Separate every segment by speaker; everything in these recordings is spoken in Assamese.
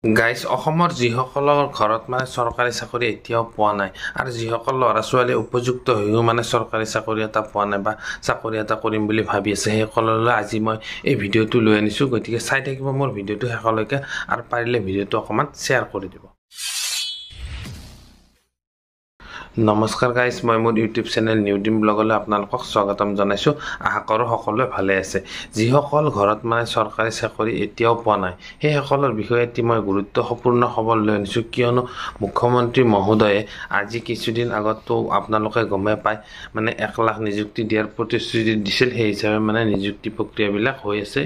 Speaker 1: গাইজ অসমৰ যিসকলৰ ঘৰত মানে চৰকাৰী চাকৰি এতিয়াও পোৱা নাই আৰু যিসকল ল'ৰা ছোৱালী উপযুক্ত হৈও মানে চৰকাৰী চাকৰি এটা পোৱা নাই বা চাকৰি এটা কৰিম বুলি ভাবি আছে সেইসকললৈ আজি মই এই ভিডিঅ'টো লৈ আনিছোঁ। গতিকে চাই থাকিব মোৰ ভিডিঅ'টো শেষলৈকে আৰু পাৰিলে ভিডিঅ'টো অকণমান শ্বেয়াৰ কৰি দিব। নমস্কাৰ গাইজ, মই মোৰ ইউটিউব চেনেল নিউ ডিম ব্লগলৈ আপোনালোকক স্বাগতম জনাইছোঁ। আশা কৰোঁ সকলোৱে ভালে আছে। যিসকল ঘৰত মানে চৰকাৰী চাকৰি এতিয়াও পোৱা নাই সেইসকলৰ বিষয়ে এটি মই গুৰুত্বপূৰ্ণ খবৰ লৈ আনিছোঁ, কিয়নো মুখ্যমন্ত্ৰী মহোদয়ে আজি কিছুদিন আগতো আপোনালোকে গমে পায় মানে 1 লাখ নিযুক্তি দিয়াৰ প্ৰতিশ্ৰুতি দিছিল। সেই হিচাপে মানে নিযুক্তি প্ৰক্ৰিয়াবিলাক হৈ আছে।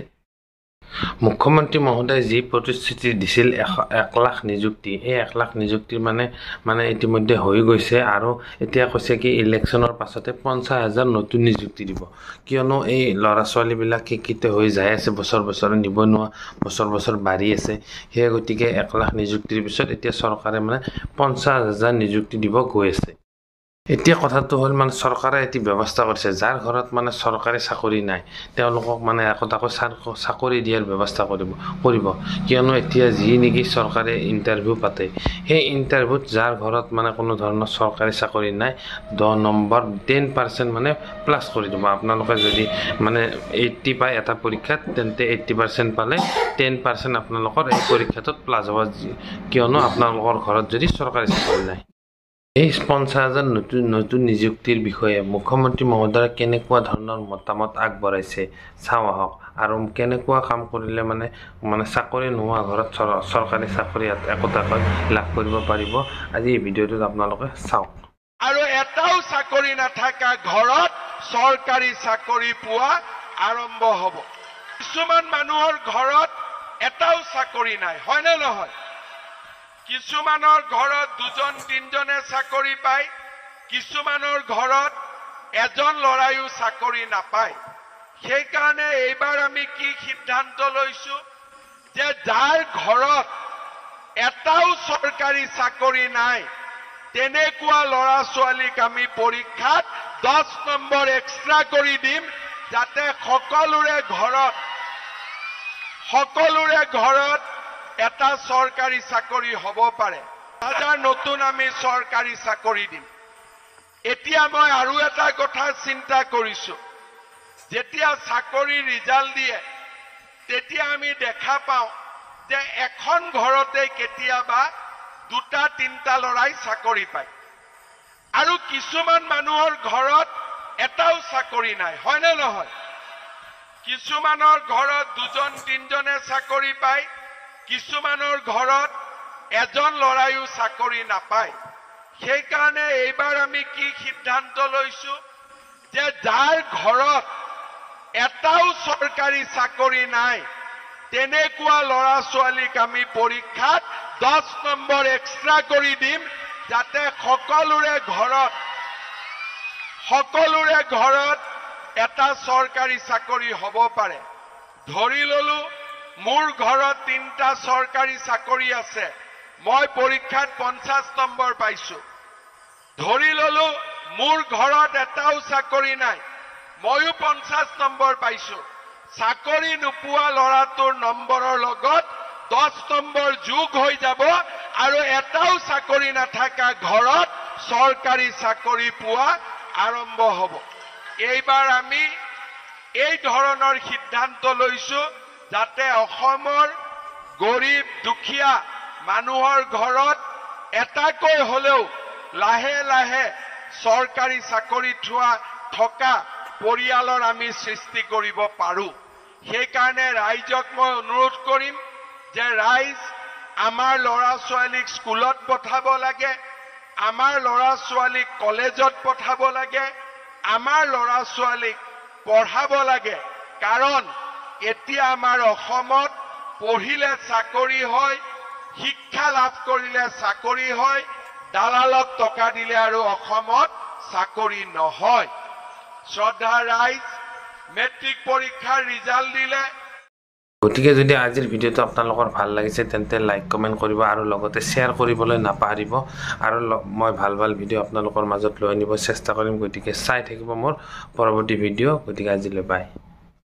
Speaker 1: মুখ্যমন্ত্ৰী মহোদয়ে যি প্ৰতিশ্ৰুতি দিছিল 1 লাখ নিযুক্তি, এই 1 লাখ নিযুক্তিৰ মানে ইতিমধ্যে হৈ গৈছে আৰু এতিয়া কৈছে কি ইলেকশ্যনৰ পাছতে 50,000 নতুন নিযুক্তি দিব, কিয়নো এই ল'ৰা ছোৱালীবিলাক শিক্ষিত হৈ যাই আছে, বছৰ নিবনুৱা বছৰ বাঢ়ি আছে। সেই গতিকে 1 লাখ নিযুক্তিৰ পিছত এতিয়া চৰকাৰে মানে 50,000 নিযুক্তি দিব গৈ আছে। এতিয়া কথাটো হ'ল মানে চৰকাৰে এটি ব্যৱস্থা কৰিছে, যাৰ ঘৰত মানে চৰকাৰী চাকৰি নাই তেওঁলোকক মানে একোটাকৈ চাকৰি দিয়াৰ ব্যৱস্থা কৰিব। কিয়নো এতিয়া যি নেকি চৰকাৰে ইণ্টাৰভিউ পাতে, সেই ইণ্টাৰভিউত যাৰ ঘৰত মানে কোনো ধৰণৰ চৰকাৰী চাকৰি নাই 10 নম্বৰ 10% মানে প্লাছ কৰি দিব। আপোনালোকে যদি মানে 80 পায় এটা পৰীক্ষাত, তেন্তে 80% পালে 10% আপোনালোকৰ এই পৰীক্ষাটোত প্লাছ হ'ব, কিয়নো আপোনালোকৰ ঘৰত যদি চৰকাৰী চাকৰি নাই। এই 50,000 নতুন নিযুক্তিৰ বিষয়ে মুখ্যমন্ত্ৰী মহোদয়ে কেনেকুৱা ধৰণৰ মতামত আগবঢ়াইছে চাওঁ আহক, আৰু কেনেকুৱা কাম কৰিলে মানে চাকৰি নোহোৱা ঘৰত চৰকাৰী চাকৰি একোটাকৈ লাভ কৰিব পাৰিব। আজি এই ভিডিঅ'টোত আপোনালোকে চাওক।
Speaker 2: আৰু এটাও চাকৰি নাথাকা ঘৰত চৰকাৰী চাকৰি পোৱা আৰম্ভ হ'ব। কিছুমান মানুহৰ ঘৰত এটাও চাকৰি নাই, হয়নে নহয়? কিছুমানৰ ঘৰত 2-3জনে চাকৰি পায়, কিছুমানৰ ঘৰত এজন ল'ৰাইও চাকৰি নাপায়। সেইকাৰণে এইবাৰ আমি কি সিদ্ধান্ত লৈছো যে যাৰ ঘৰত এটাও চৰকাৰী চাকৰি নাই তেনেকুৱা ল'ৰা ছোৱালীক আমি পৰীক্ষাত 10 নম্বৰ এক্সট্ৰা কৰি দিম, যাতে সকলোৰে ঘৰত এটা চৰকাৰী চাকৰি হ'ব পাৰে। 1000 নতুন আমি চৰকাৰী চাকৰি দিম। এতিয়া মই আৰু এটা কথা চিন্তা কৰিছো, যেতিয়া চাকৰি ৰিজাল্ট দিয়ে তেতিয়া আমি দেখা পাওঁ যে এখন ঘৰতে কেতিয়াবা 2-3টা ল'ৰাই চাকৰি পায় আৰু কিছুমান মানুহৰ ঘৰত এটাও চাকৰি নাই, হয়নে নহয়? কিছুমানৰ ঘৰত 2-3জনে চাকৰি পায়, কিছুমানৰ ঘৰত এজন ল'ৰাইও চাকৰি নাপায়। সেইকাৰণে এইবাৰ আমি কি সিদ্ধান্ত লৈছো যে যাৰ ঘৰত এটাও চৰকাৰী চাকৰি নাই তেনেকুৱা ল'ৰা ছোৱালীক আমি পৰীক্ষাত 10 নম্বৰ এক্সট্ৰা কৰি দিম, যাতে সকলোৰে ঘৰত এটা চৰকাৰী চাকৰি হ'ব পাৰে। ধৰি ললো মোৰ ঘৰত 3টা চৰকাৰী চাকৰি আছে, মই পৰীক্ষাত 50 নম্বৰ পাইছো। ধৰি ললো মোৰ ঘৰত এটাও চাকৰি নাই, ময়ো 50 নম্বৰ পাইছো। চাকৰি নোপোৱা ল'ৰাটোৰ নম্বৰৰ লগত 10 নম্বৰ যোগ হৈ যাব আৰু এটাও চাকৰি নাথাকা ঘৰত চৰকাৰী চাকৰি পোৱা আৰম্ভ হ'ব। এইবাৰ আমি এই ধৰণৰ সিদ্ধান্ত লৈছো যাতে অসমৰ গৰীব দুখীয়া মানুহৰ ঘৰত এটাকৈ হ'লেও লাহে লাহে চৰকাৰী চাকৰি থকা পৰিয়ালৰ আমি সৃষ্টি কৰিব পাৰোঁ। সেইকাৰণে ৰাইজক মই অনুৰোধ কৰিম যে ৰাইজ আমাৰ ল'ৰা ছোৱালীক স্কুলত পঠাব লাগে, আমাৰ ল'ৰা ছোৱালীক কলেজত পঠাব লাগে, আমাৰ ল'ৰা ছোৱালীক পঢ়াব লাগে। কাৰণ এতিয়া আমাৰ অসমত পঢ়িলে চাকৰি হয়, শিক্ষা লাভ কৰিলে চাকৰি হয়, দালালক টকা দিলে আৰু অসমত চাকৰি নহয়। শ্ৰদ্ধা ৰাইজ, মেট্ৰিক পৰীক্ষাৰ ৰিজাল্ট দিলে।
Speaker 1: গতিকে যদি আজিৰ ভিডিঅ'টো আপোনালোকৰ ভাল লাগিছে তেন্তে লাইক কমেণ্ট কৰিব আৰু লগতে শ্বেয়াৰ কৰিবলৈ নাপাহৰিব। আৰু মই ভাল ভিডিঅ' আপোনালোকৰ মাজত লৈ আনিব চেষ্টা কৰিম। গতিকে চাই থাকিব মোৰ পৰৱৰ্তী ভিডিঅ'। গতিকে আজিলৈ বাই।